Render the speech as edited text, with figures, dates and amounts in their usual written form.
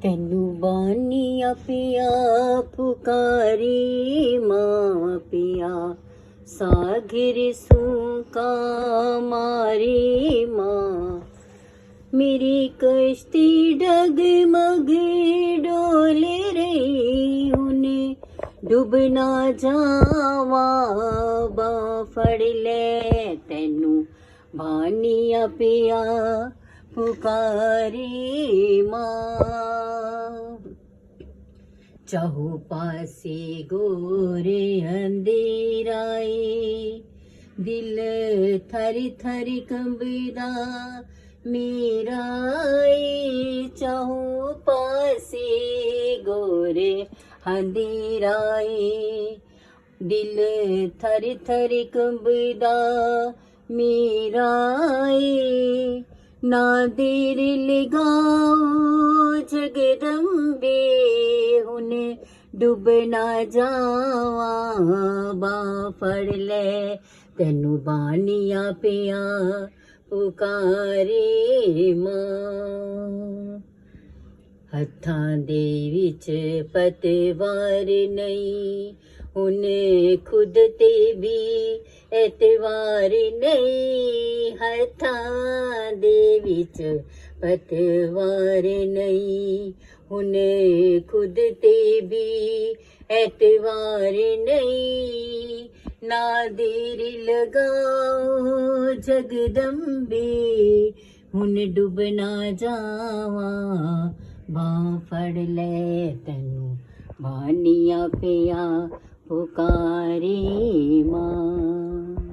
ਤੈਨੂੰ ਬਾਨੀਆ ਪਿਆ ਪੁਕਾਰੀ ਮਾਂ ਪਿਆ ਸਾਗਰ ਸੂਕਾ ਮਾਰੀ ਮਾਂ मेरी कश्ती डगमग डोल रही उन्हें डूब ना जावा बा फड़ ले तैनू बानिया पिया पुकारी मां चाहो पासे गोरे अंधेराए दिल थरी थरी कंबदा मेरा चाहो पासे गोरे अंधेराए दिल थरी थरी कंबदा मेरा ना देर लगाओ जगदम्बे हुने डूब ना जावा बा फड़ ले तैनू बानिया पिया ਪੁਕਾਰੇ ਮਾਂ ਹੱਥਾਂ ਦੇ ਵਿੱਚ ਪਤਵਾਰ ਨਹੀਂ ਉਹਨੇ ਖੁਦ ਤੇ ਵੀ ਐਤਵਾਰ ਨਹੀਂ ਹੱਥਾਂ ਦੇ ਵਿੱਚ ਪਤਵਾਰ ਨਹੀਂ ਉਹਨੇ ਖੁਦ ਤੇ ਵੀ ਐਤਵਾਰ ਨਹੀਂ ना देर लगाओ जगदम्बे हुन डूब ना जावा बां फड़ ले तैनू बानिया पिया पुकारे मां।